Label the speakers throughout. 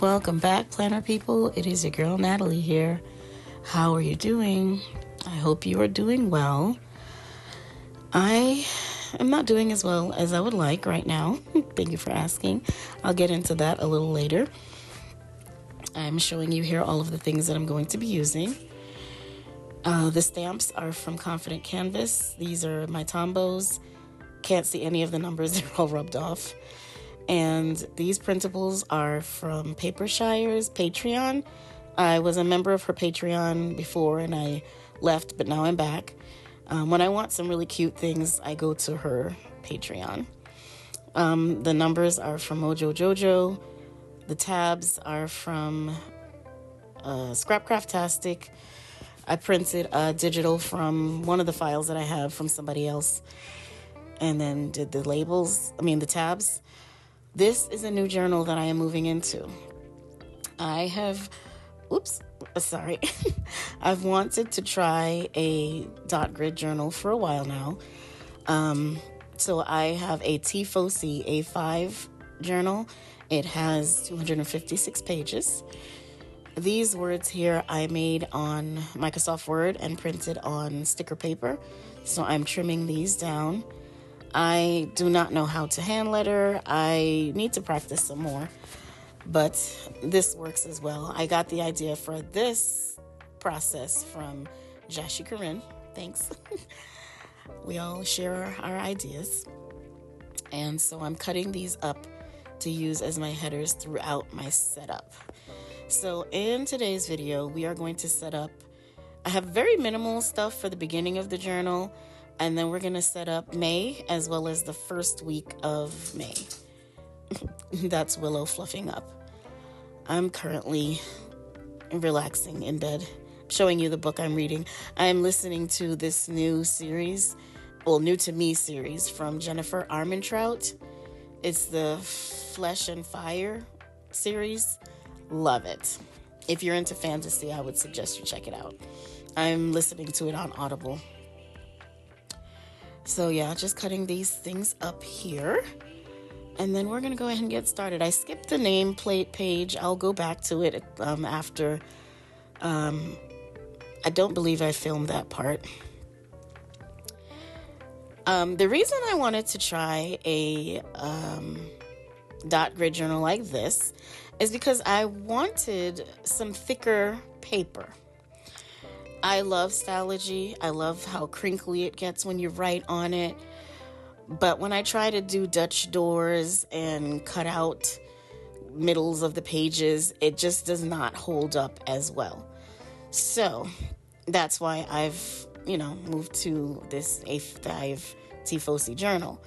Speaker 1: Welcome back, planner people. It is your girl Natalie here. How are you doing? I hope you are doing well. I am not doing as well as I would like right now. Thank you for asking. I'll get into that a little later. I'm showing you here all of the things that I'm going to be using. The stamps are from Confident Canvas. These are my Tombos. Can't see any of the numbers, they're all rubbed off. And these printables are from Papershire's Patreon. I was a member of her Patreon before and I left, but now I'm back. When I want some really cute things, I go to her Patreon. The numbers are from Mojo Jojo. The tabs are from Scrapcraftastic. I printed a digital from one of the files that I have from somebody else and then did the tabs. This is a new journal that I am moving into. I've wanted to try a dot grid journal for a while now. So I have a Tifosi A5 journal. It has 256 pages. These words here I made on Microsoft Word and printed on sticker paper. So I'm trimming these down. I do not know how to hand letter. I need to practice some more, but this works as well. I got the idea for this process from Jashi Corinne. Thanks. We all share our ideas. And so I'm cutting these up to use as my headers throughout my setup. So in today's video, we are going to set up, I have very minimal stuff for the beginning of the journal. And then we're going to set up May as well as the first week of May. That's Willow fluffing up. I'm currently relaxing in bed, showing you the book I'm reading. I'm listening to this new to me series from Jennifer Armentrout. It's the Flesh and Fire series. Love it. If you're into fantasy, I would suggest you check it out. I'm listening to it on Audible. So yeah, just cutting these things up here. And then we're going to go ahead and get started. I skipped the nameplate page. I'll go back to it after. I don't believe I filmed that part. The reason I wanted to try a dot grid journal like this is because I wanted some thicker paper. I love Stalogy. I love how crinkly it gets when you write on it. But when I try to do Dutch doors and cut out middles of the pages, it just does not hold up as well. So that's why I've, moved to this A5 Tifosi journal.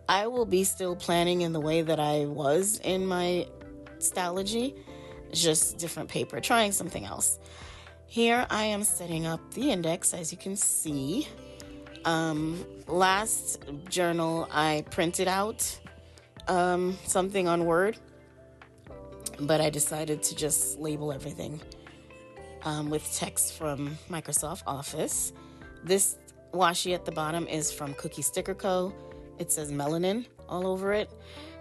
Speaker 1: I will be still planning in the way that I was in my Stalogy, just different paper, trying something else. Here I am setting up the index, as you can see. Last journal I printed out something on Word, but I decided to just label everything with text from Microsoft Office. This washi at the bottom is from Cookie Sticker Co. It says Melanin all over it.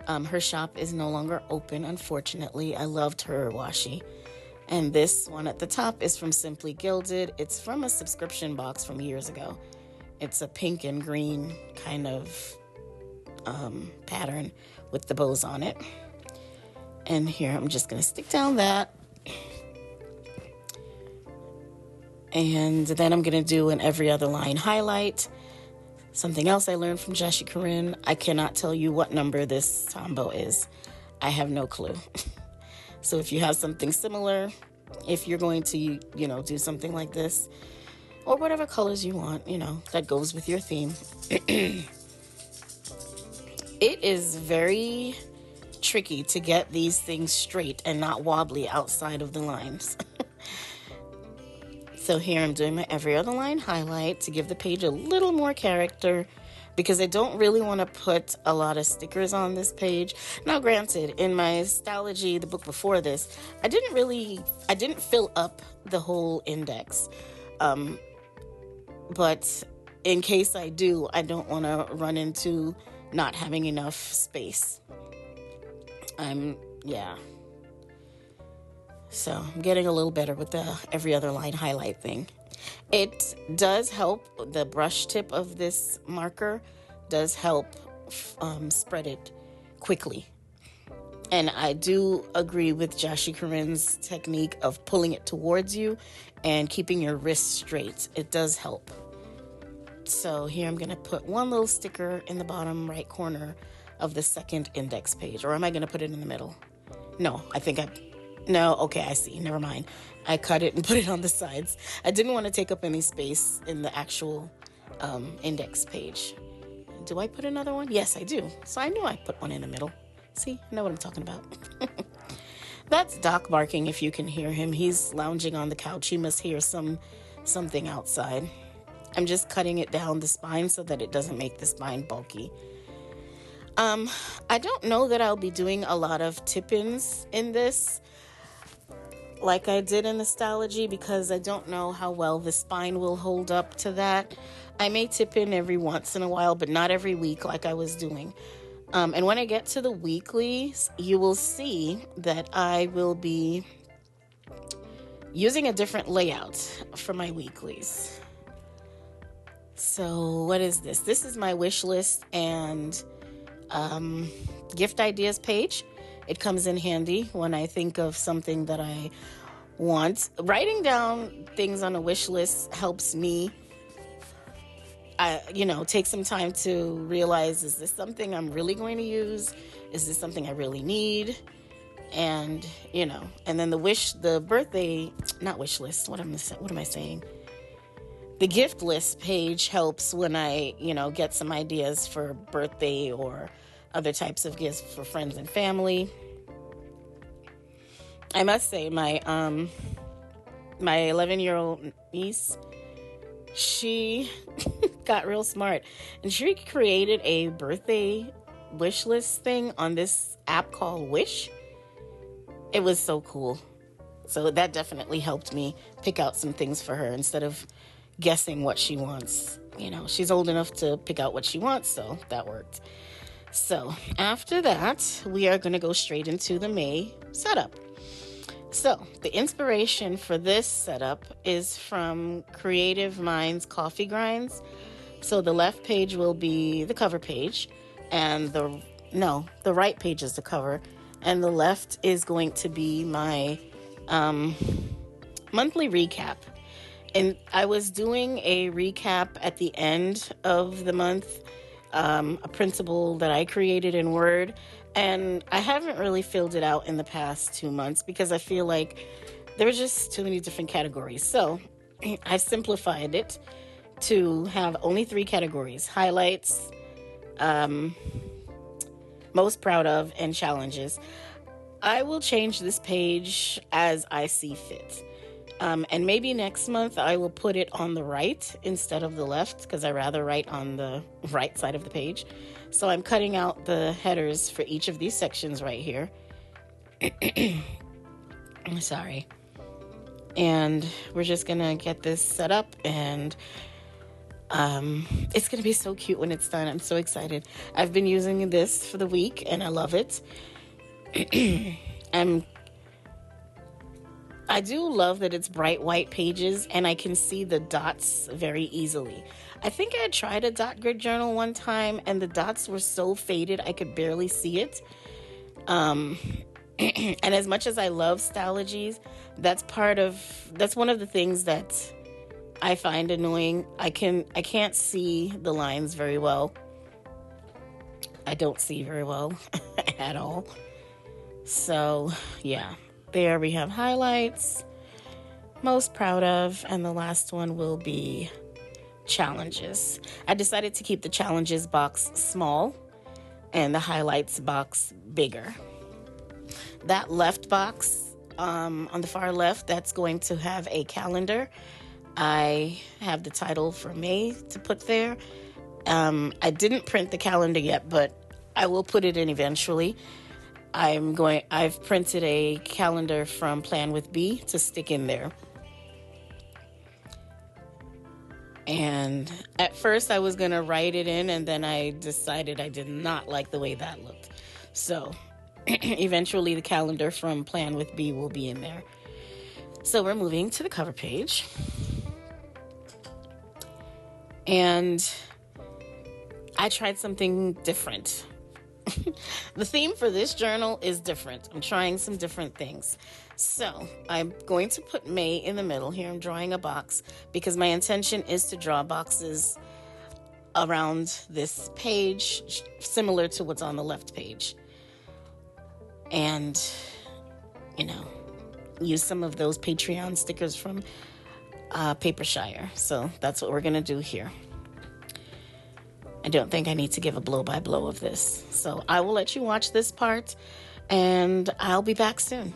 Speaker 1: Her shop is no longer open, unfortunately. I loved her washi. And this one at the top is from Simply Gilded. It's from a subscription box from years ago. It's a pink and green kind of pattern with the bows on it. And here I'm just going to stick down that. And then I'm going to do an every other line highlight. Something else I learned from Jashi Corinne. I cannot tell you what number this Tombow is. I have no clue. So if you have something similar, if you're going to, do something like this, or whatever colors you want, that goes with your theme. It is very tricky to get these things straight and not wobbly outside of the lines. So here I'm doing my every other line highlight to give the page a little more character, because I don't really want to put a lot of stickers on this page. Now, granted, in my Stalogy, the book before this, I didn't fill up the whole index. But in case I do, I don't want to run into not having enough space. So I'm getting a little better with the every other line highlight thing. It does help. The brush tip of this marker does help spread it quickly. And I do agree with Joshie Corinne's technique of pulling it towards you and keeping your wrist straight. It does help. So here I'm going to put one little sticker in the bottom right corner of the second index page. Or am I going to put it in the middle? No, okay, I see. Never mind. I cut it and put it on the sides. I didn't want to take up any space in the actual index page. Do I put another one? Yes, I do. So I knew I put one in the middle. See, I know what I'm talking about. That's Doc barking if you can hear him. He's lounging on the couch. He must hear something outside. I'm just cutting it down the spine so that it doesn't make the spine bulky. I don't know that I'll be doing a lot of tip-ins in this like I did in the Stalogy because I don't know how well the spine will hold up to that. I may tip in every once in a while, but not every week like I was doing. And when I get to the weeklies, you will see that I will be using a different layout for my weeklies. So what is this? This is my wish list and gift ideas page. It comes in handy when I think of something that I want. Writing down things on a wish list helps me take some time to realize, is this something I'm really going to use? Is this something I really need? And, and then the birthday, not wish list. What am I saying? The gift list page helps when I, get some ideas for birthday or other types of gifts for friends and family. I must say my 11-year-old niece, she got real smart and she created a birthday wish list thing on this app called Wish. It was so cool. So that definitely helped me pick out some things for her instead of guessing what she wants. She's old enough to pick out what she wants, so that worked. So after that, we are going to go straight into the May setup. So the inspiration for this setup is from Creative Minds Coffee Grinds. So the left page will be the cover page, and the right page is the cover, and the left is going to be my monthly recap. And I was doing a recap at the end of the month, a printable that I created in Word, and I haven't really filled it out in the past 2 months because I feel like there were just too many different categories. So I simplified it to have only 3 categories: highlights, most proud of, and challenges. I will change this page as I see fit. And maybe next month I will put it on the right instead of the left because I rather write on the right side of the page. So I'm cutting out the headers for each of these sections right here. I'm sorry. And we're just going to get this set up, and it's going to be so cute when it's done. I'm so excited. I've been using this for the week and I love it. I do love that it's bright white pages and I can see the dots very easily. I think I tried a dot grid journal one time and the dots were so faded I could barely see it. And as much as I love Stalogies, that's one of the things that I find annoying. I can't see the lines very well. I don't see very well at all. So, yeah. There we have highlights, most proud of, and the last one will be challenges. I decided to keep the challenges box small and the highlights box bigger. That left box on the far left, that's going to have a calendar. I have the title for May to put there. I didn't print the calendar yet, but I will put it in eventually. I've printed a calendar from Plan with B to stick in there. And at first I was going to write it in, and then I decided I did not like the way that looked. So eventually the calendar from Plan with B will be in there. So we're moving to the cover page. And I tried something different. The theme for this journal is different. I'm trying some different things. So I'm going to put May in the middle here. I'm drawing a box because my intention is to draw boxes around this page, similar to what's on the left page. And, use some of those Patreon stickers from Papershire. So that's what we're going to do here. I don't think I need to give a blow-by-blow of this. So I will let you watch this part, and I'll be back soon.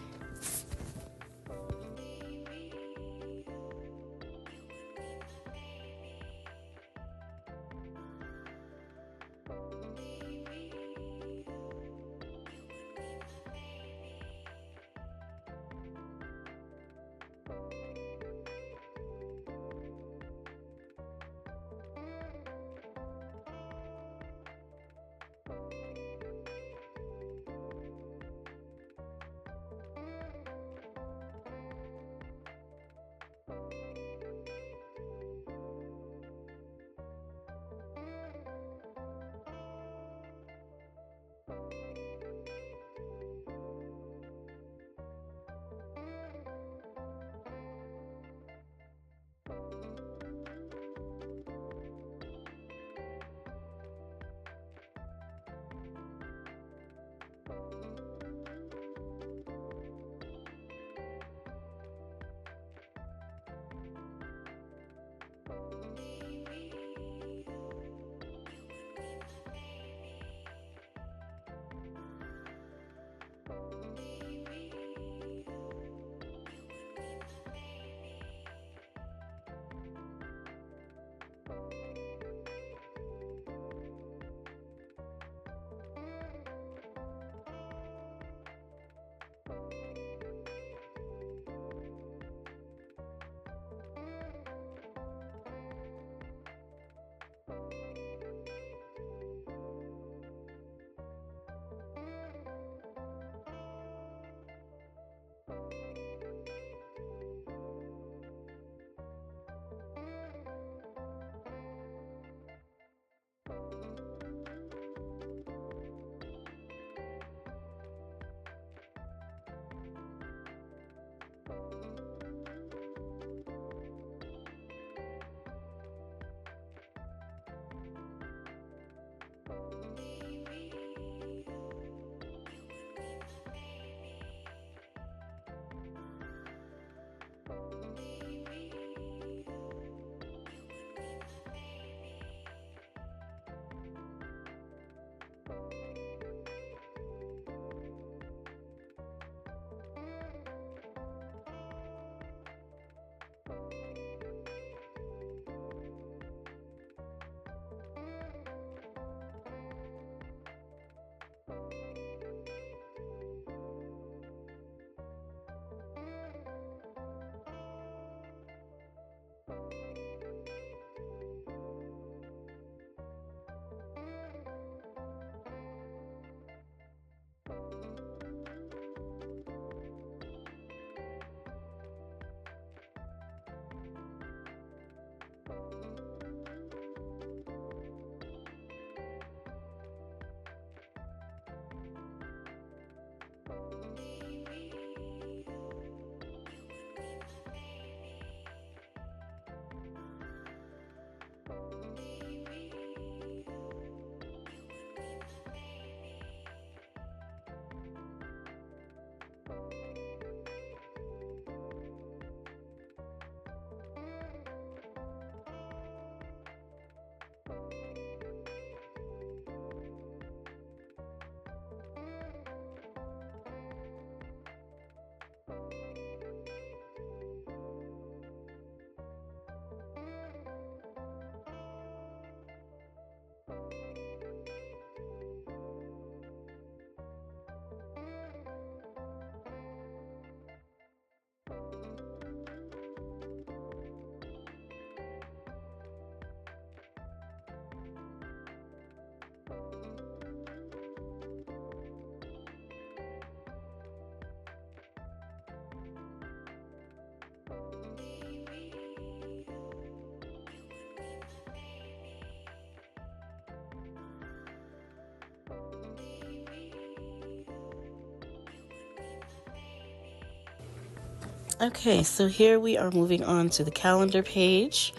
Speaker 1: Okay, so here we are moving on to the calendar page.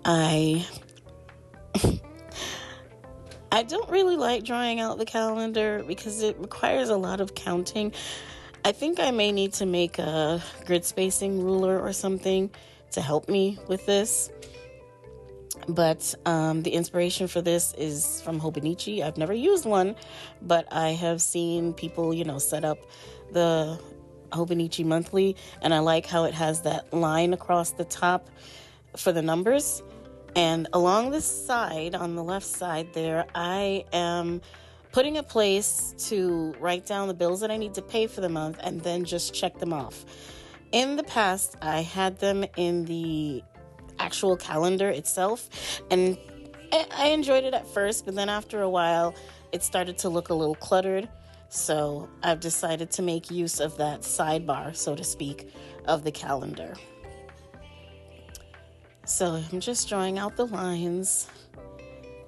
Speaker 1: I don't really like drawing out the calendar because it requires a lot of counting. I think I may need to make a grid spacing ruler or something to help me with this. But the inspiration for this is from Hobonichi. I've never used one, but I have seen people, set up the Hobonichi monthly, and I like how it has that line across the top for the numbers. And along the side, on the left side there, I am putting a place to write down the bills that I need to pay for the month and then just check them off. In the past, I had them in the actual calendar itself, and I enjoyed it at first, but then after a while it started to look a little cluttered, so I've decided to make use of that sidebar, so to speak, of the calendar. So I'm just drawing out the lines,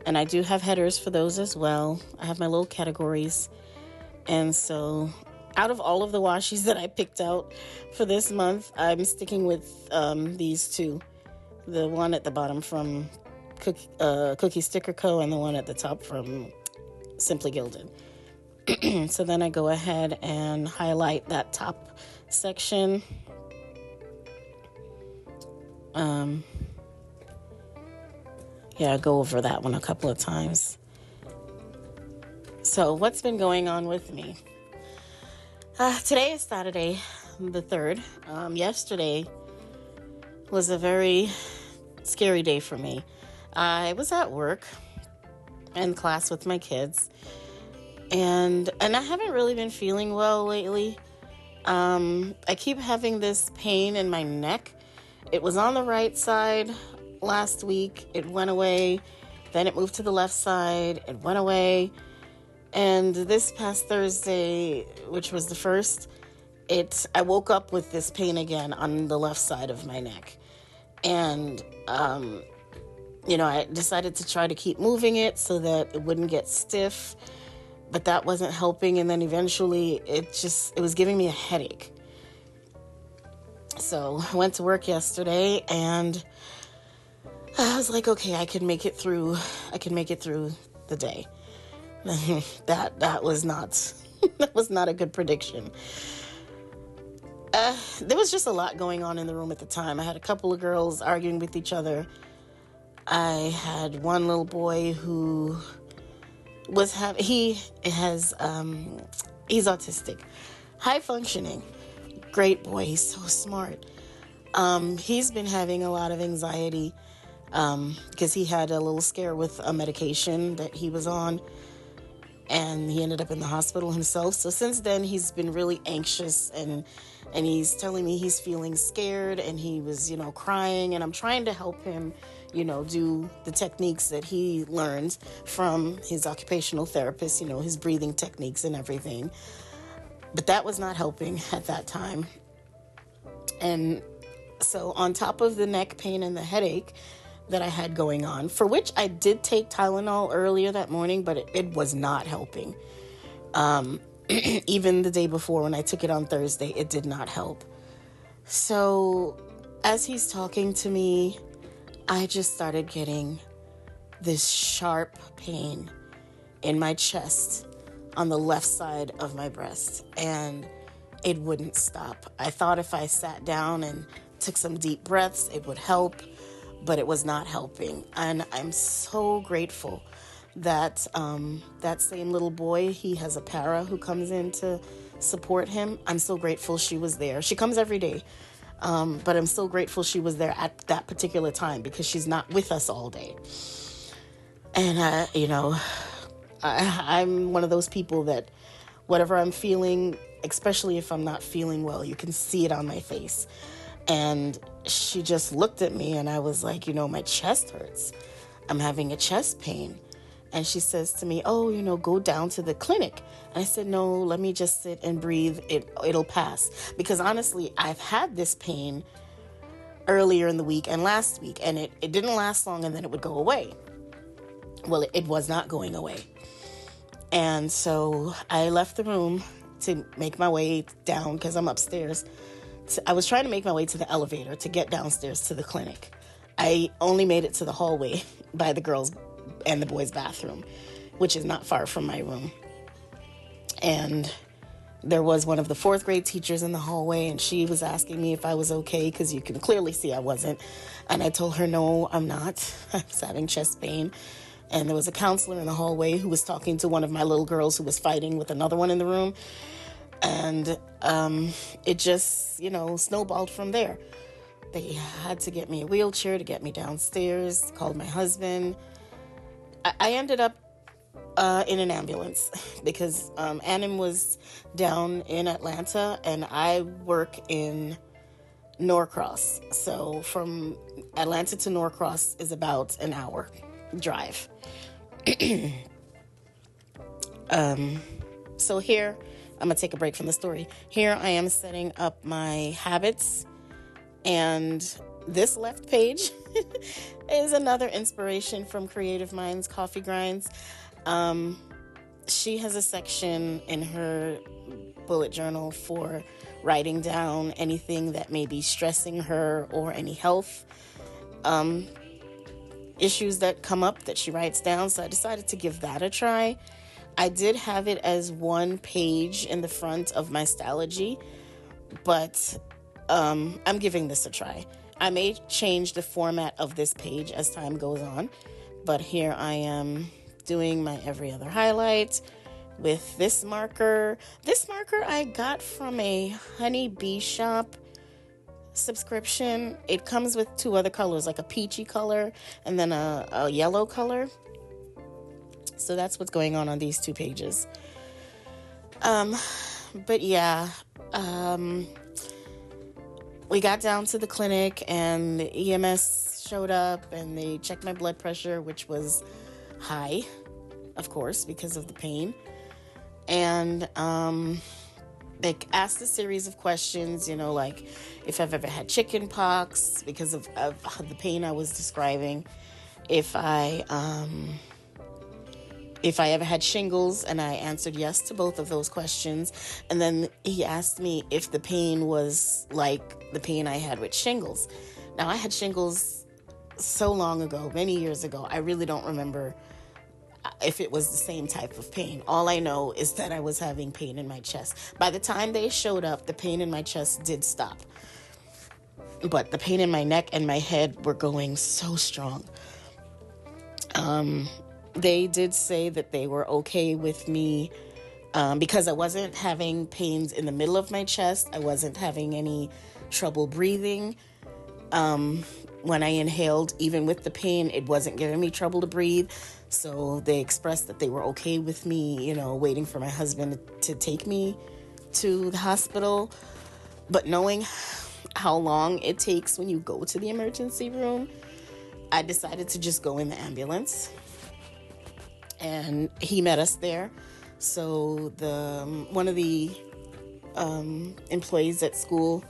Speaker 1: and I do have headers for those as well. I have my little categories, and so out of all of the washi's that I picked out for this month, I'm sticking with these two. The one at the bottom from Cookie Sticker Co. and the one at the top from Simply Gilded. So then I go ahead and highlight that top section. I go over that one a couple of times. So what's been going on with me? Today is Saturday, the 3rd. Yesterday was a very scary day for me. I was at work in class with my kids, and I haven't really been feeling well lately. I keep having this pain in my neck. It was on the right side last week. It went away. Then it moved to the left side. It went away. And this past Thursday, which was the 1st, I woke up with this pain again on the left side of my neck. And, I decided to try to keep moving it so that it wouldn't get stiff, but that wasn't helping. And then eventually it was giving me a headache. So I went to work yesterday and I was like, okay, I can make it through the day. That was not, that was not a good prediction. There was just a lot going on in the room at the time. I had a couple of girls arguing with each other. I had one little boy who he's autistic, high functioning, great boy. He's so smart. He's been having a lot of anxiety, because he had a little scare with a medication that he was on, and he ended up in the hospital himself. So since then, he's been really anxious, and he's telling me he's feeling scared, and he was, crying, and I'm trying to help him, do the techniques that he learned from his occupational therapist, his breathing techniques and everything. But that was not helping at that time. And so on top of the neck pain and the headache that I had going on, for which I did take Tylenol earlier that morning, but it was not helping. Even the day before when I took it on Thursday, it did not help. So as he's talking to me, I just started getting this sharp pain in my chest on the left side of my breast, and it wouldn't stop. I thought if I sat down and took some deep breaths, it would help, but it was not helping. And I'm so grateful that that same little boy, he has a para who comes in to support him. I'm so grateful she was there. She comes every day, but I'm so grateful she was there at that particular time because she's not with us all day. And, I'm one of those people that whatever I'm feeling, especially if I'm not feeling well, you can see it on my face. And she just looked at me and I was like, my chest hurts. I'm having a chest pain. And she says to me, oh, go down to the clinic. And I said, no, let me just sit and breathe. It'll pass. Because honestly, I've had this pain earlier in the week and last week, and it didn't last long and then it would go away. Well, it was not going away. And so I left the room to make my way down, because I'm upstairs, I was trying to make my way to the elevator to get downstairs to the clinic. I only made it to the hallway by the girls' and the boys' bathroom, which is not far from my room. And there was one of the 4th grade teachers in the hallway, and she was asking me if I was okay, because you can clearly see I wasn't. And I told her, no, I'm not. I was having chest pain. And there was a counselor in the hallway who was talking to one of my little girls who was fighting with another one in the room. And it just, snowballed from there. They had to get me a wheelchair to get me downstairs, called my husband. I ended up in an ambulance because Annim was down in Atlanta and I work in Norcross. So from Atlanta to Norcross is about an hour drive. So here, I'm going to take a break from the story. Here I am setting up my habits, and this left page is another inspiration from Creative Minds Coffee Grinds. She has a section in her bullet journal for writing down anything that may be stressing her or any health issues that come up that she writes down. So I decided to give that a try. I did have it as one page in the front of my Stylogy, but I'm giving this a try. I may change the format of this page as time goes on, but here I am doing my every other highlight with this marker. This marker I got from a Honey Bee Shop subscription. It comes with 2 other colors, like a peachy color and then a yellow color. So that's what's going on these 2 pages. But yeah, we got down to the clinic and the EMS showed up and they checked my blood pressure, which was high, of course, because of the pain. And they asked a series of questions, like if I've ever had chicken pox because of the pain I was describing, if I ever had shingles, and I answered yes to both of those questions. And then he asked me if the pain was like the pain I had with shingles. Now, I had shingles so long ago, many years ago, I really don't remember if it was the same type of pain. All I know is that I was having pain in my chest. By the time they showed up, the pain in my chest did stop. But the pain in my neck and my head were going so strong. They did say that they were okay with me because I wasn't having pains in the middle of my chest. I wasn't having any trouble breathing. When I inhaled, even with the pain, it wasn't giving me trouble to breathe. So they expressed that they were okay with me, waiting for my husband to take me to the hospital. But knowing how long it takes when you go to the emergency room, I decided to just go in the ambulance. And he met us there. So one of the employees at school,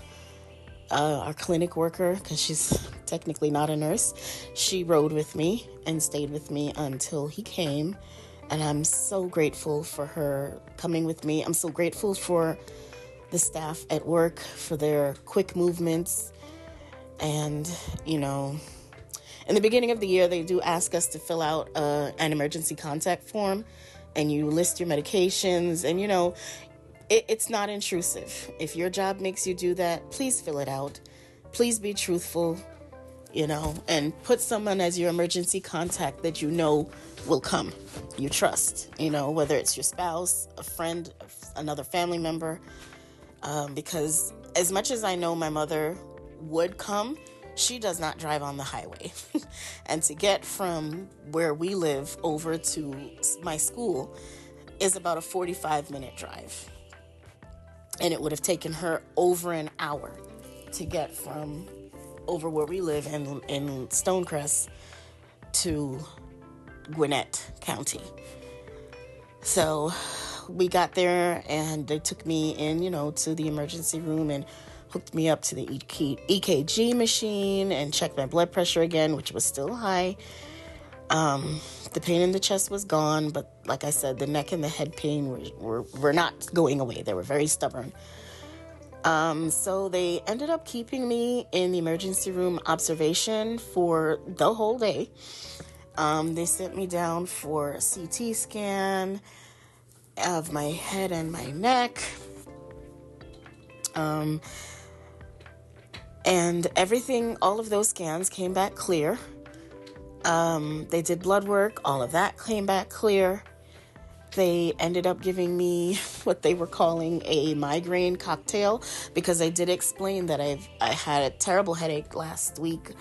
Speaker 1: our clinic worker, because she's technically not a nurse, she rode with me and stayed with me until he came. And I'm so grateful for her coming with me. I'm so grateful for the staff at work, for their quick movements. And, in the beginning of the year, they do ask us to fill out an emergency contact form, and you list your medications, and, it's not intrusive. If your job makes you do that, please fill it out. Please be truthful, and put someone as your emergency contact that will come, you trust, whether it's your spouse, a friend, another family member, because as much as I know my mother would come, she does not drive on the highway. And to get from where we live over to my school is about a 45-minute drive. And it would have taken her over an hour to get from over where we live in Stonecrest to Gwinnett County. So we got there and they took me in, to the emergency room and hooked me up to the EKG machine and checked my blood pressure again, which was still high. The pain in the chest was gone, but like I said, the neck and the head pain were not going away. They were very stubborn. So they ended up keeping me in the emergency room observation for the whole day. They sent me down for a CT scan of my head and my neck. And everything, all of those scans came back clear. They did blood work. All of that came back clear. They ended up giving me what they were calling a migraine cocktail, because I did explain that I had a terrible headache last week.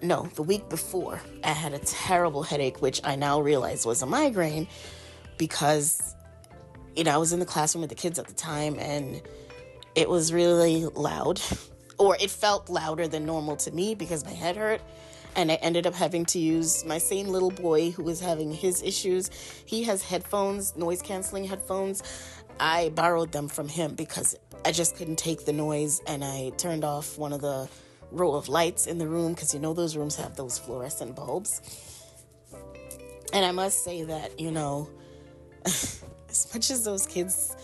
Speaker 1: No, the week before. I had a terrible headache, which I now realize was a migraine because, I was in the classroom with the kids at the time and it was really loud, or it felt louder than normal to me because my head hurt. And I ended up having to use my same little boy who was having his issues. He has headphones, noise-canceling headphones. I borrowed them from him because I just couldn't take the noise, and I turned off one of the row of lights in the room because, those rooms have those fluorescent bulbs. And I must say that, as much as those kids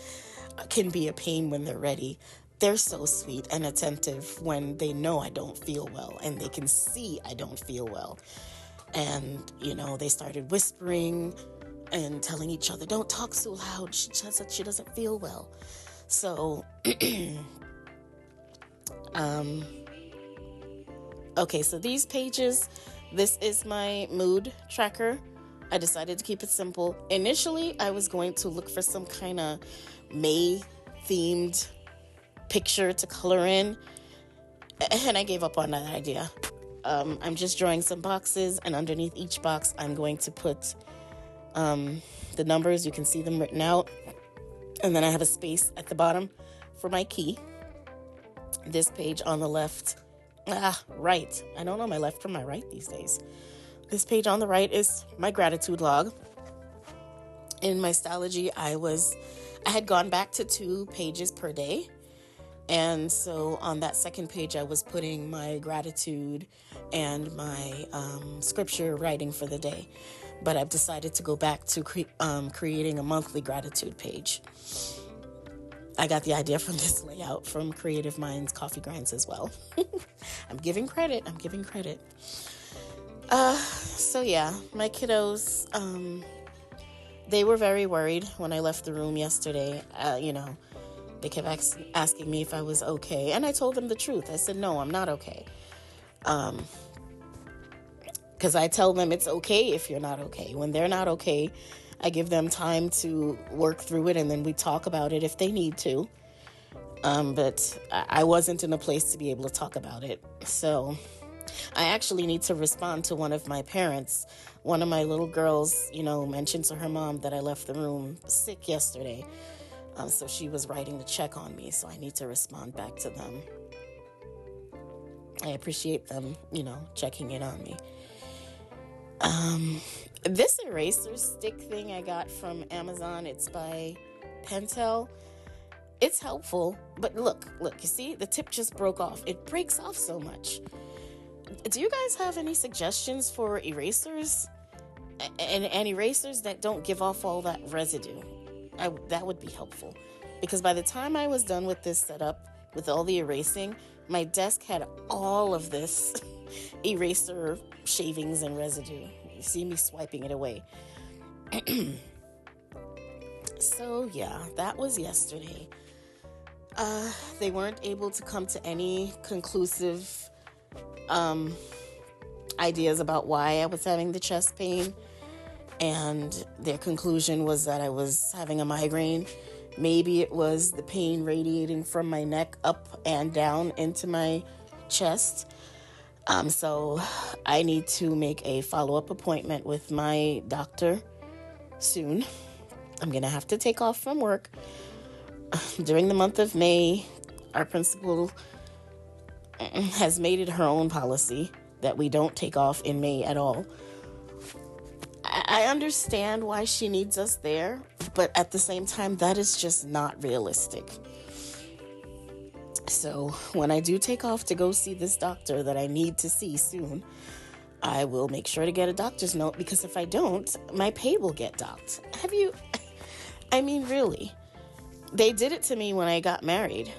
Speaker 1: can be a pain when they're ready, they're so sweet and attentive when they know I don't feel well and they can see I don't feel well. And, they started whispering and telling each other, don't talk so loud. She doesn't feel well. So, okay, so these pages, this is my mood tracker. I decided to keep it simple. Initially, I was going to look for some kind of May-themed picture to color in, and I gave up on that idea. I'm just drawing some boxes, and underneath each box I'm going to put the numbers. You can see them written out, and then I have a space at the bottom for my key. This page on the left, right, I don't know my left from my right these days. This page on the right is my gratitude log. In my Stylogy, I had gone back to 2 pages per day. And so on that second page, I was putting my gratitude and my scripture writing for the day. But I've decided to go back to creating a monthly gratitude page. I got the idea from this layout from Creative Minds Coffee Grinds as well. I'm giving credit. So yeah, my kiddos, they were very worried when I left the room yesterday. They kept asking me if I was okay. And I told them the truth. I said, no, I'm not okay. Because I tell them it's okay if you're not okay. When they're not okay, I give them time to work through it, and then we talk about it if they need to. But I wasn't in a place to be able to talk about it. So I actually need to respond to one of my parents. One of my little girls, mentioned to her mom that I left the room sick yesterday. So she was writing the check on me, so I need to respond back to them. I appreciate them, checking in on me. This eraser stick thing I got from Amazon, it's by Pentel. It's helpful, but look, you see, the tip just broke off. It breaks off so much. Do you guys have any suggestions for erasers? And erasers that don't give off all that residue? That would be helpful, because by the time I was done with this setup, with all the erasing, my desk had all of this eraser shavings and residue. You see me swiping it away. So yeah, that was yesterday. They weren't able to come to any conclusive ideas about why I was having the chest pain. And their conclusion was that I was having a migraine. Maybe it was the pain radiating from my neck up and down into my chest. So I need to make a follow-up appointment with my doctor soon. I'm going to have to take off from work. During the month of May, our principal has made it her own policy that we don't take off in May at all. I understand why she needs us there, but at the same time, that is just not realistic. So when I do take off to go see this doctor that I need to see soon, I will make sure to get a doctor's note, because if I don't, my pay will get docked. Really, they did it to me when I got married.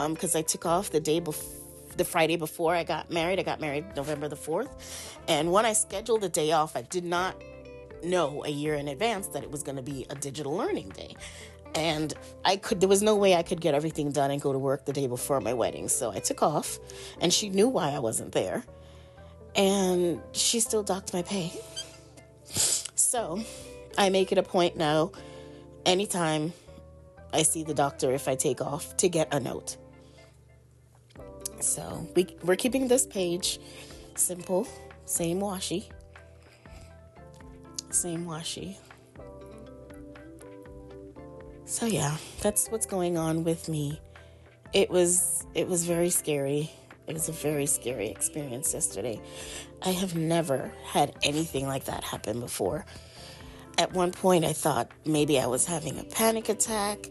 Speaker 1: because I took off the Friday before I got married. I got married November the 4th. And when I scheduled the day off, I did not know a year in advance that it was going to be a digital learning day. And there was no way I could get everything done and go to work the day before my wedding. So I took off, and she knew why I wasn't there. And she still docked my pay. So I make it a point now, anytime I see the doctor, if I take off, to get a note. So we're keeping this page simple, same washi. So yeah, that's what's going on with me. It was very scary. It was a very scary experience yesterday. I have never had anything like that happen before. At one point, I thought maybe I was having a panic attack.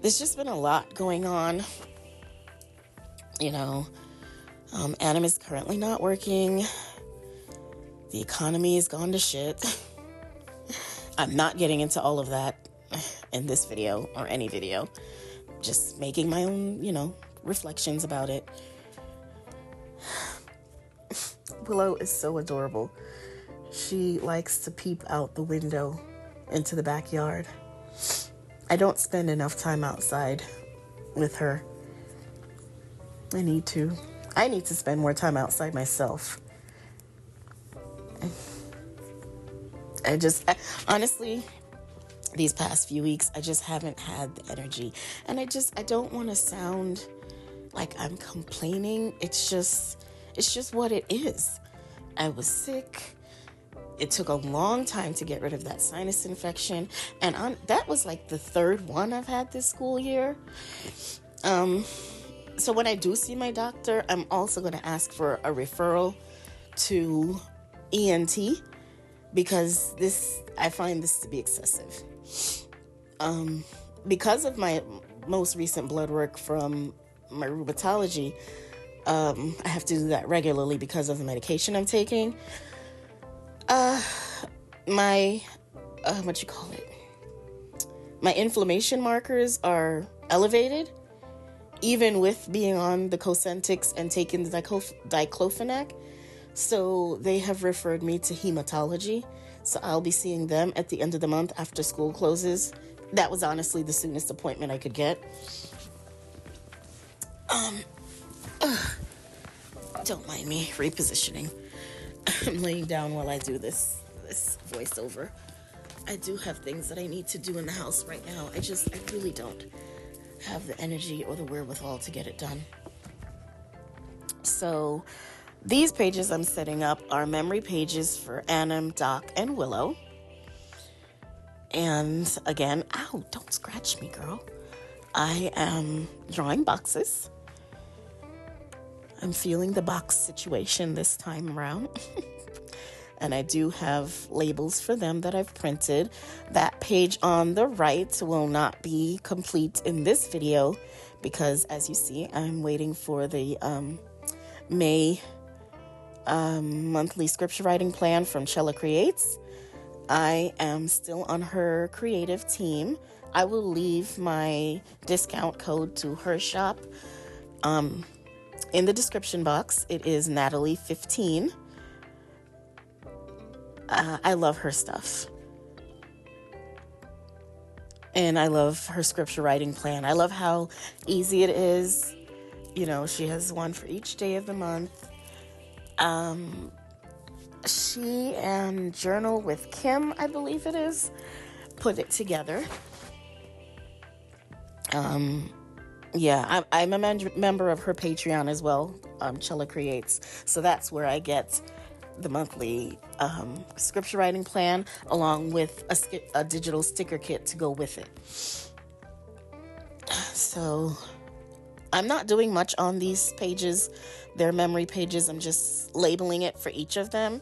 Speaker 1: There's just been a lot going on. Adam is currently not working. The economy has gone to shit. I'm not getting into all of that in this video or any video. Just making my own, reflections about it. Willow is so adorable. She likes to peep out the window into the backyard. I don't spend enough time outside with her. I need to spend more time outside myself. Honestly, these past few weeks, I just haven't had the energy. And I don't want to sound like I'm complaining. It's just what it is. I was sick. It took a long time to get rid of that sinus infection. And that was like the third one I've had this school year. So when I do see my doctor, I'm also going to ask for a referral to ENT, because I find this to be excessive. Because of my most recent blood work from my rheumatology, I have to do that regularly because of the medication I'm taking. My inflammation markers are elevated, even with being on the Cosentyx and taking the diclofenac. So they have referred me to hematology. So I'll be seeing them at the end of the month after school closes. That was honestly the soonest appointment I could get. Don't mind me repositioning. I'm laying down while I do this voiceover. I do have things that I need to do in the house right now. I really don't have the energy or the wherewithal to get it done. So these pages I'm setting up are memory pages for Annam, Doc, and Willow. And again, ow, don't scratch me, girl. I am drawing boxes. I'm feeling the box situation this time around. And I do have labels for them that I've printed. That page on the right will not be complete in this video because, as you see, I'm waiting for the May monthly scripture writing plan from Chella Creates. I am still on her creative team. I will leave my discount code to her shop in the description box. It is Natalie15. I love her stuff. And I love her scripture writing plan. I love how easy it is. She has one for each day of the month. She and Journal with Kim, I believe it is, put it together. I'm a member of her Patreon as well, Chella Creates. So that's where I get the monthly scripture writing plan, along with a digital sticker kit to go with it. So I'm not doing much on these pages. They're memory pages. I'm just labeling it for each of them.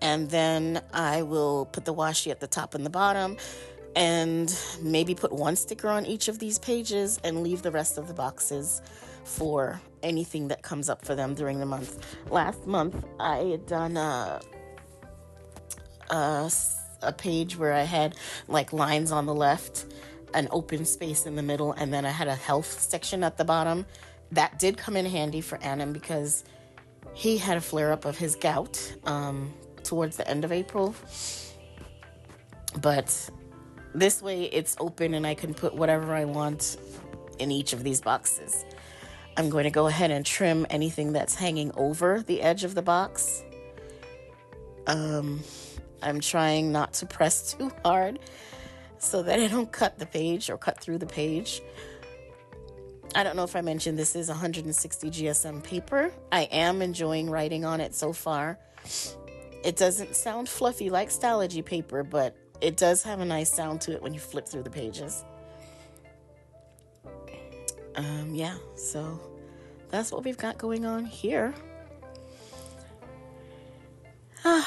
Speaker 1: And then I will put the washi at the top and the bottom, and maybe put one sticker on each of these pages and leave the rest of the boxes for anything that comes up for them during the month. Last month, I had done a page where I had like lines on the left, an open space in the middle, and then I had a health section at the bottom. that did come in handy for Adam because he had a flare-up of his gout towards the end of April. But this way it's open and I can put whatever I want in each of these boxes. I'm going to go ahead and trim anything that's hanging over the edge of the box. I'm trying not to press too hard so that I don't cut the page or cut through the page. I don't know if I mentioned this is 160 GSM paper. I am enjoying writing on it so far. It doesn't sound fluffy like Stalogy paper, but it does have a nice sound to it when you flip through the pages. Yeah, so that's what we've got going on here.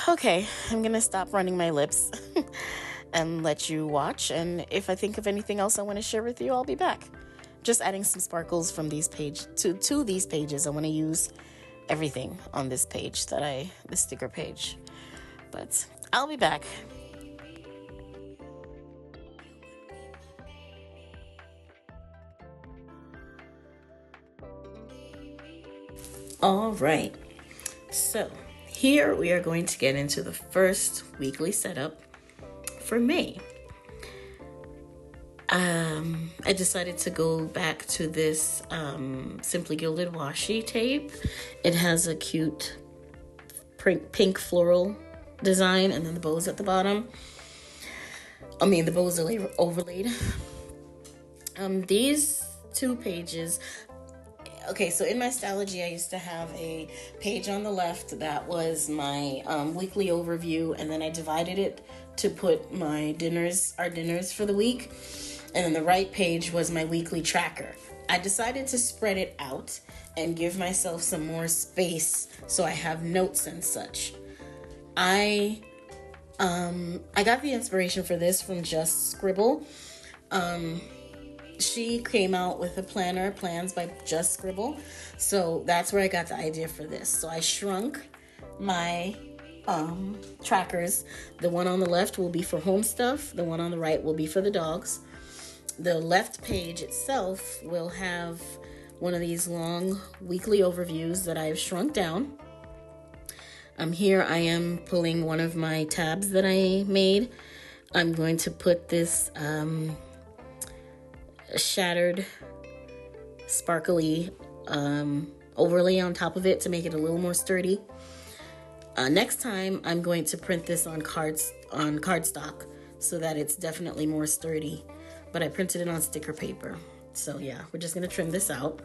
Speaker 1: Okay, I'm gonna stop running my lips and let you watch. And if I think of anything else I want to share with you, I'll be back. Just adding some sparkles from these to these pages. I want to use everything on this page the sticker page. But I'll be back. All right. So here we are going to get into the first weekly setup for May. I decided to go back to this Simply Gilded washi tape. It has a cute pink floral design and then the bows at the bottom. The bows are overlaid. These two pages. Okay, so in my Stalogy, I used to have a page on the left that was my weekly overview, and then I divided it to put our dinners for the week. And then the right page was my weekly tracker. I decided to spread it out and give myself some more space so I have notes and such. I got the inspiration for this from Just Scribble. She came out with a planner, Plans by Just Scribble. So that's where I got the idea for this. So I shrunk my trackers. The one on the left will be for home stuff. The one on the right will be for the dogs. The left page itself will have one of these long weekly overviews that I've shrunk down. Here I am pulling one of my tabs that I made. I'm going to put this shattered sparkly overlay on top of it to make it a little more sturdy. Next time I'm going to print this on cardstock so that it's definitely more sturdy, but I printed it on sticker paper. So yeah, we're just gonna trim this out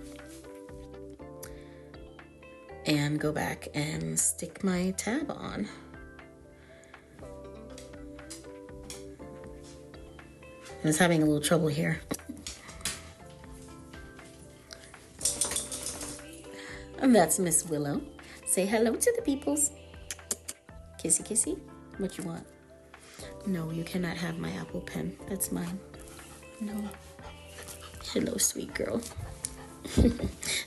Speaker 1: and go back and stick my tab on. I was having a little trouble here. And that's Miss Willow. Say hello to the peoples. Kissy kissy. What you want? No, you cannot have my Apple Pen. That's mine. No. Hello, sweet girl.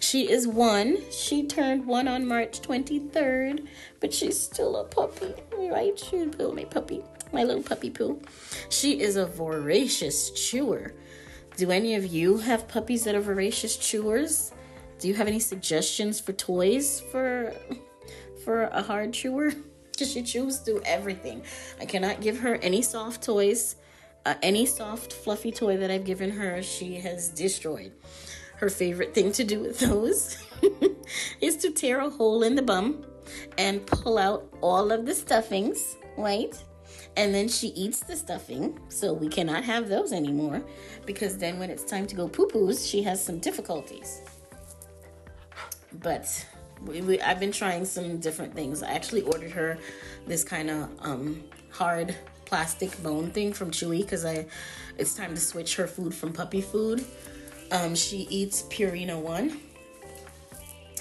Speaker 1: She is 1. She turned 1 on March 23rd, but she's still a puppy, right? She's a little puppy, my little puppy poo. She is a voracious chewer. Do any of you have puppies that are voracious chewers? Do you have any suggestions for toys for a hard chewer? Because she chews through everything. I cannot give her any soft toys. Any soft, fluffy toy that I've given her, she has destroyed. Her favorite thing to do with those is to tear a hole in the bum and pull out all of the stuffings, right? And then she eats the stuffing, so we cannot have those anymore, because then when it's time to go poo-poos, she has some difficulties. But I've been trying some different things. I actually ordered her this kind of hard plastic bone thing from Chewy because it's time to switch her food from puppy food. She eats Purina One,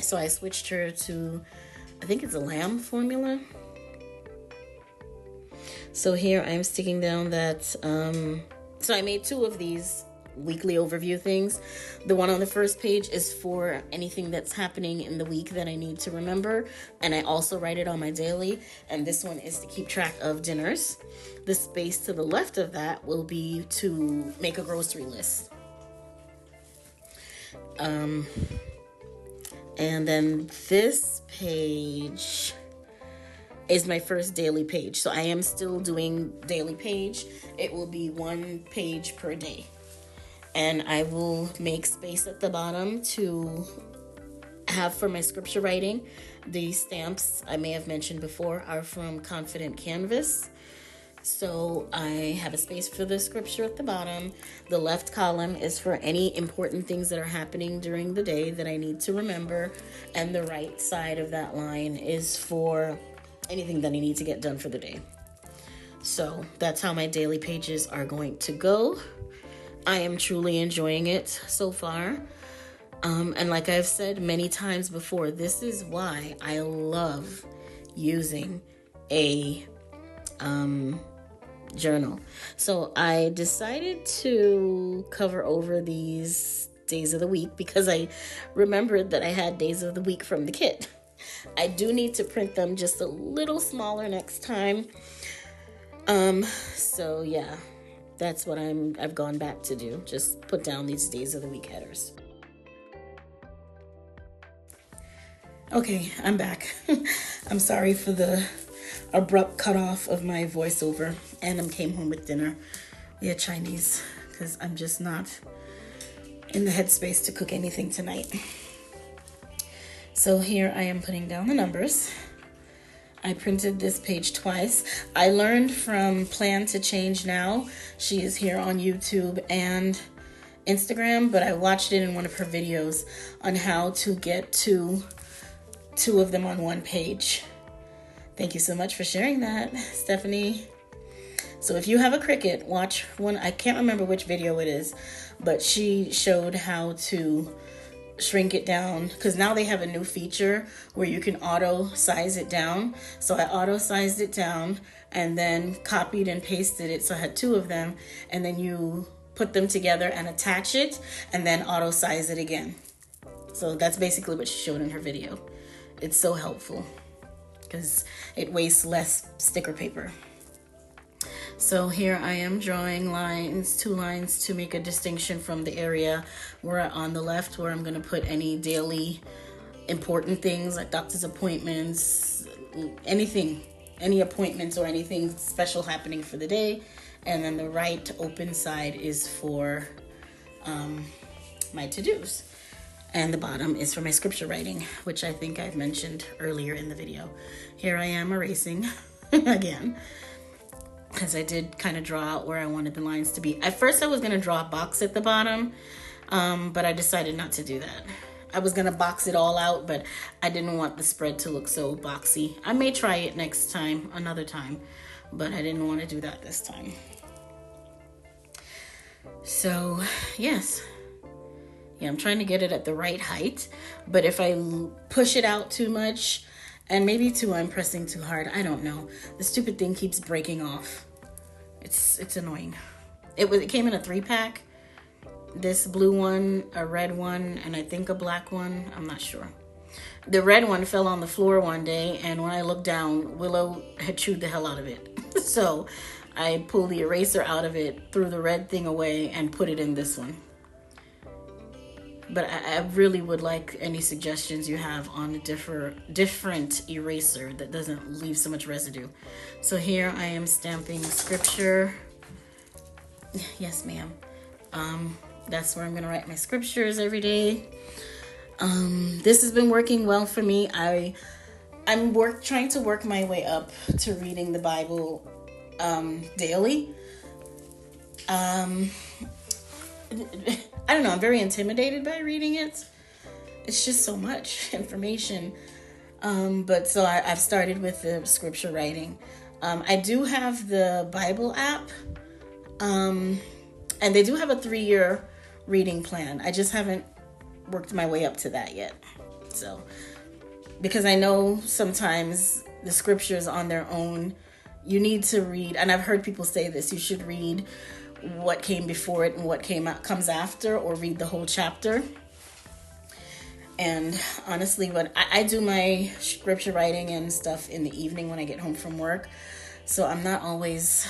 Speaker 1: so I switched her to, I think it's a lamb formula. So here I'm sticking down that, so I made 2 of these weekly overview things. The one on the first page is for anything that's happening in the week that I need to remember, and I also write it on my daily, and this one is to keep track of dinners. The space to the left of that will be to make a grocery list. And then this page is my first daily page. So I am still doing daily page. It will be 1 page per day. And I will make space at the bottom to have for my scripture writing. The stamps I may have mentioned before are from Confident Canvas. So I have a space for the scripture at the bottom. The left column is for any important things that are happening during the day that I need to remember. And the right side of that line is for anything that I need to get done for the day. So that's how my daily pages are going to go. I am truly enjoying it so far. And like I've said many times before, this is why I love using a journal. So I decided to cover over these days of the week because I remembered that I had days of the week from the kit. I do need to print them just a little smaller next time. So yeah, that's what I've gone back to do. Just put down these days of the week headers. Okay, I'm back. I'm sorry for the abrupt cutoff of my voiceover. And came home with dinner. We had Chinese because I'm just not in the headspace to cook anything tonight. So here I am putting down the numbers. I printed this page twice. I learned from Plan to Change Now. She is here on YouTube and Instagram, but I watched it in one of her videos on how to get to 2 of them on 1 page. Thank you so much for sharing that, Stephanie. So if you have a Cricut, watch one. I can't remember which video it is, but she showed how to shrink it down because now they have a new feature where you can auto size it down. So I auto sized it down and then copied and pasted it. So I had 2 of them, and then you put them together and attach it and then auto size it again. So that's basically what she showed in her video. It's so helpful because it wastes less sticker paper. So here I am drawing lines, 2 lines to make a distinction from the area where on the left where I'm going to put any daily important things like doctor's appointments, anything, any appointments or anything special happening for the day. And then the right open side is for my to-dos. And the bottom is for my scripture writing, which I think I've mentioned earlier in the video. Here I am erasing again, because I did kind of draw out where I wanted the lines to be. At first I was going to draw a box at the bottom, but I decided not to do that. I was going to box it all out, but I didn't want the spread to look so boxy. I may try it next time, another time, but I didn't want to do that this time. So, yes. Yeah, I'm trying to get it at the right height, but if I push it out too much, and maybe too I'm pressing too hard, I don't know. The stupid thing keeps breaking off. It's annoying. It came in a 3-pack. This blue one, a red one, and I think a black one. I'm not sure. The red one fell on the floor one day, and when I looked down, Willow had chewed the hell out of it. So I pulled the eraser out of it, threw the red thing away, and put it in this one. But I really would like any suggestions you have on a different eraser that doesn't leave so much residue. So here I am stamping scripture. Yes, ma'am. That's where I'm going to write my scriptures every day. This has been working well for me. I'm trying to work my way up to reading the Bible daily. I don't know, I'm very intimidated by reading it. It's just so much information. But so I've started with the scripture writing. I do have the Bible app. And they do have a 3-year reading plan. I just haven't worked my way up to that yet. So, because I know sometimes the scriptures on their own, you need to read, and I've heard people say this, you should read what came before it and what comes after, or read the whole chapter. And honestly, when I do my scripture writing and stuff in the evening when I get home from work, so I'm not always,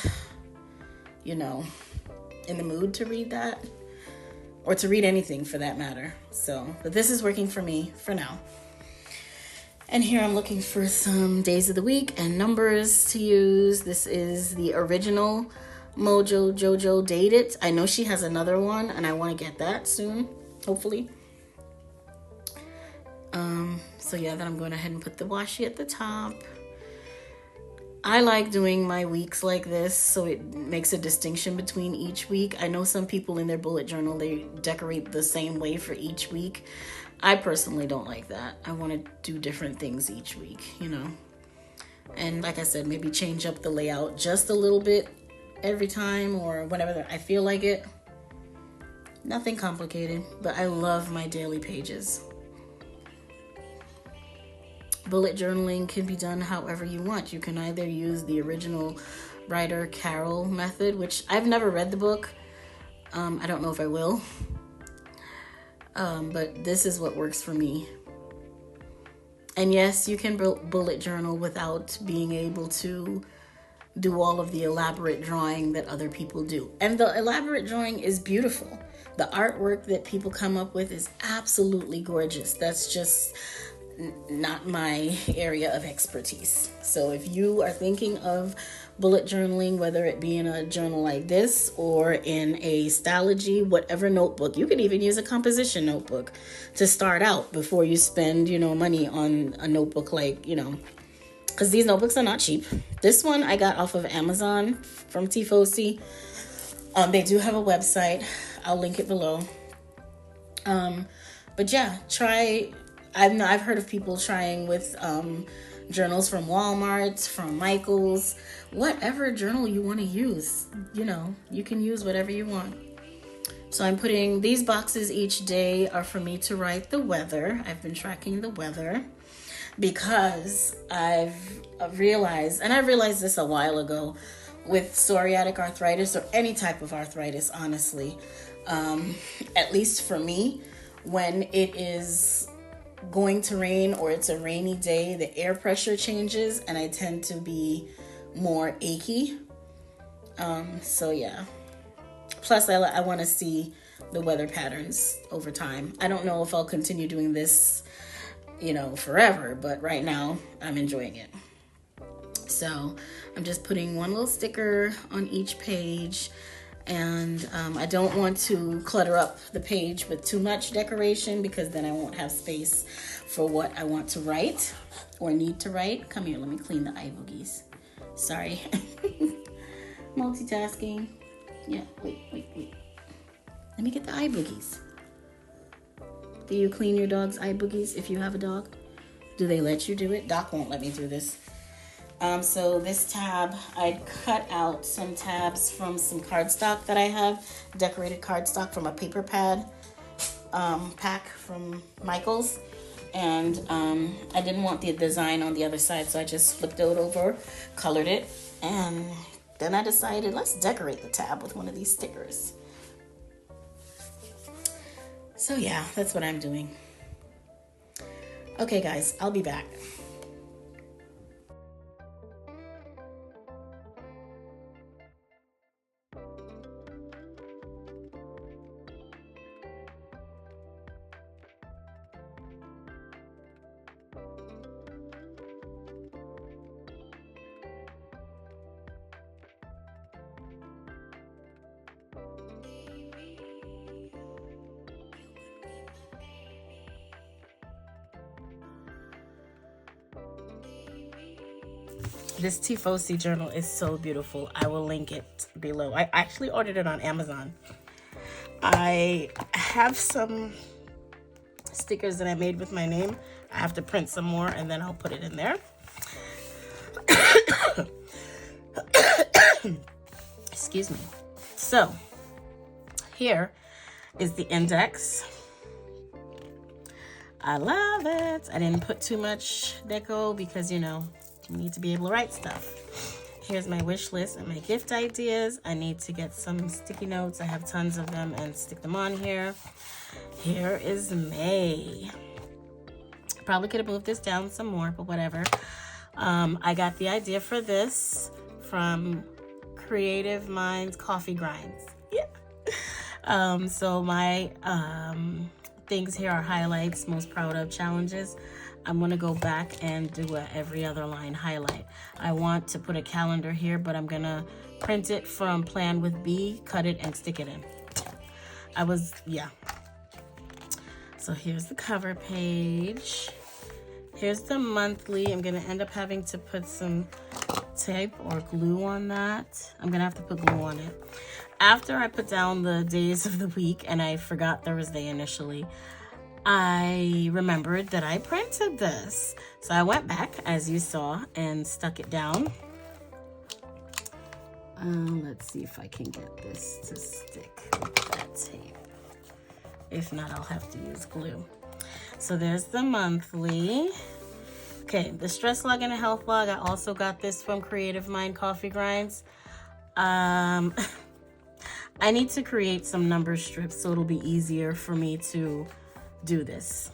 Speaker 1: in the mood to read that. or to read anything for that matter. So, but this is working for me for now. And here I'm looking for some days of the week and numbers to use. This is the original Mojo Jojo Date It. I know she has another one and I want to get that soon, hopefully. So yeah, then I'm going ahead and put the washi at the top. I like doing my weeks like this so it makes a distinction between each week. I know some people in their bullet journal, they decorate the same way for each week. I personally don't like that. I want to do different things each week, you know. And like I said, maybe change up the layout just a little bit every time or whenever I feel like it. Nothing complicated, but I love my daily pages. Bullet journaling can be done however you want. You can either use the original writer Carol method, which I've never read the book. I don't know if I will. But this is what works for me. And yes, you can bullet journal without being able to do all of the elaborate drawing that other people do. And the elaborate drawing is beautiful. The artwork that people come up with is absolutely gorgeous. That's just not my area of expertise. So if you are thinking of bullet journaling, whether it be in a journal like this or in a Stylogy, whatever notebook, you could even use a composition notebook to start out before you spend, money on a notebook like, because these notebooks are not cheap. This one I got off of Amazon from Tifosi. They do have a website. I'll link it below. But yeah, try. I've heard of people trying with journals from Walmart, from Michaels, whatever journal you want to use. You can use whatever you want. So I'm putting these boxes each day are for me to write the weather. I've been tracking the weather because I've realized, and I realized this a while ago, with psoriatic arthritis or any type of arthritis, honestly, at least for me, when it is going to rain or it's a rainy day, the air pressure changes and I tend to be more achy. So yeah. Plus I want to see the weather patterns over time. I don't know if I'll continue doing this, forever, but right now I'm enjoying it. So I'm just putting one little sticker on each page. And I don't want to clutter up the page with too much decoration because then I won't have space for what I want to write or need to write. Come here, let me clean the eye boogies. Sorry. Multitasking. Yeah, wait. Let me get the eye boogies. Do you clean your dog's eye boogies if you have a dog? Do they let you do it? Doc won't let me do this. So this tab, I cut out some tabs from some cardstock that I have, decorated cardstock from a paper pad pack from Michaels. And I didn't want the design on the other side, so I just flipped it over, colored it, and then I decided let's decorate the tab with one of these stickers. So yeah, that's what I'm doing. Okay guys, I'll be back. This Tifosi journal is so beautiful. I will link it below. I actually ordered it on Amazon. I have some stickers that I made with my name. I have to print some more and then I'll put it in there. Excuse me. So, here is the index. I love it. I didn't put too much deco because, you need to be able to write stuff. Here's my wish list and my gift ideas. I need to get some sticky notes. I have tons of them and stick them on here. Here is May. Probably could have moved this down some more, but whatever. I got the idea for this from Creative Minds Coffee Grinds. Yeah. So my things here are highlights, most proud of, challenges. I'm gonna go back and do a every other line highlight. I want to put a calendar here, but I'm gonna print it from Plan with B, cut it and stick it in. Yeah. So here's the cover page. Here's the monthly. I'm gonna end up having to put some tape or glue on that. I'm gonna have to put glue on it. After I put down the days of the week, and I forgot Thursday initially, I remembered that I printed this. So I went back, as you saw, and stuck it down. Let's see if I can get this to stick with that tape. If not, I'll have to use glue. So there's the monthly. Okay, the stress log and a health log. I also got this from Creative Mind Coffee Grinds. I need to create some number strips so it'll be easier for me to do this.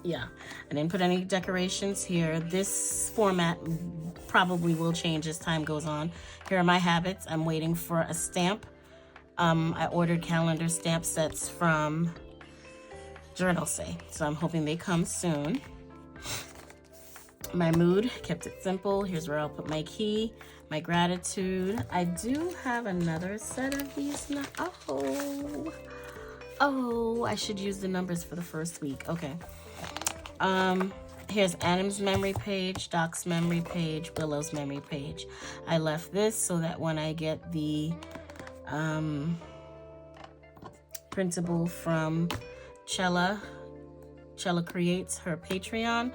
Speaker 1: Yeah, I didn't put any decorations here. This format probably will change as time goes on. Here are my habits. I'm waiting for a stamp. I ordered calendar stamp sets from Journal Say, so I'm hoping they come soon. My mood, kept it simple. Here's where I'll put my key, my gratitude. I do have another set of these now. Oh, I should use the numbers for the first week. Okay. Here's Adam's memory page, Doc's memory page, Willow's memory page. I left this so that when I get the printable from Chella Creates, her Patreon,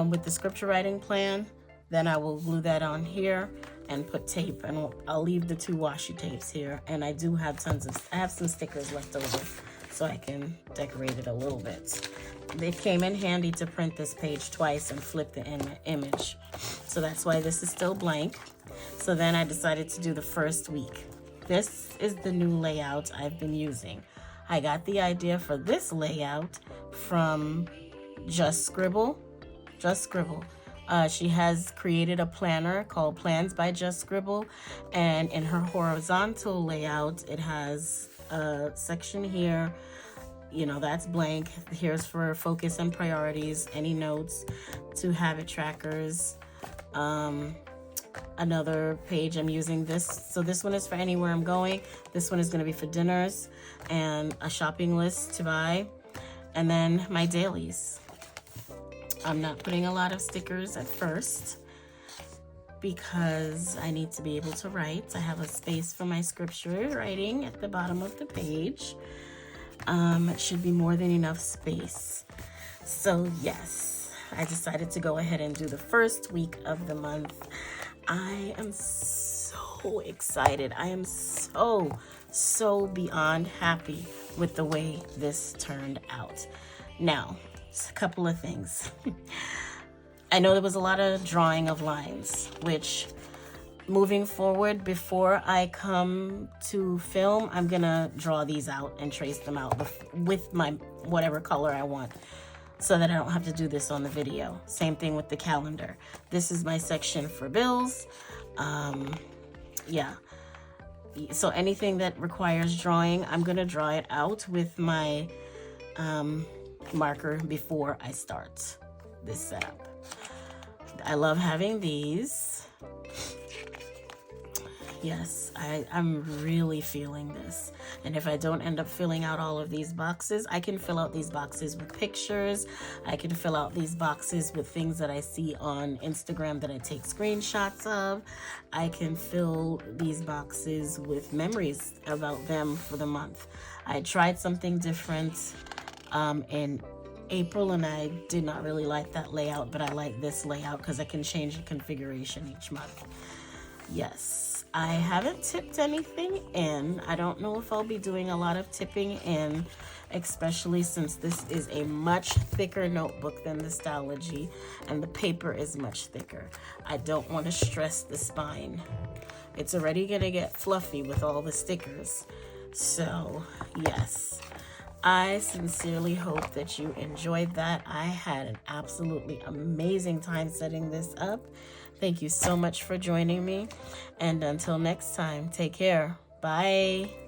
Speaker 1: with the scripture writing plan, then I will glue that on here and put tape, and I'll leave the 2 washi tapes here. And I do have I have some stickers left over, so I can decorate it a little bit. They came in handy to print this page twice and flip the image. So that's why this is still blank. So then I decided to do the first week. This is the new layout I've been using. I got the idea for this layout from Just Scribble. She has created a planner called Plans by Just Scribble, and in her horizontal layout, it has a section here, that's blank. Here's for focus and priorities, any notes, 2 habit trackers, another page. I'm using this. So this one is for anywhere I'm going. This one is going to be for dinners and a shopping list to buy. And then my dailies. I'm not putting a lot of stickers at first because I need to be able to write. I have a space for my scripture writing at the bottom of the page. It should be more than enough space. So yes, I decided to go ahead and do the first week of the month. I am so excited. I am so beyond happy with the way this turned out. Now, a couple of things. I know there was a lot of drawing of lines, which moving forward, before I come to film, I'm gonna draw these out and trace them out with my whatever color I want, so that I don't have to do this on the video. Same thing with the calendar. This is my section for bills. Yeah. So anything that requires drawing, I'm gonna draw it out with my marker before I start this setup. I love having these. Yes, I'm really feeling this. And if I don't end up filling out all of these boxes, I can fill out these boxes with pictures. I can fill out these boxes with things that I see on Instagram that I take screenshots of. I can fill these boxes with memories about them for the month. I tried something different in April, and I did not really like that layout, but I like this layout because I can change the configuration each month. Yes, I haven't tipped anything in. I don't know if I'll be doing a lot of tipping in, especially since this is a much thicker notebook than the Stalogy, and the paper is much thicker. I don't want to stress the spine. It's already gonna get fluffy with all the stickers. So, yes. I sincerely hope that you enjoyed that. I had an absolutely amazing time setting this up. Thank you so much for joining me. And until next time, take care. Bye.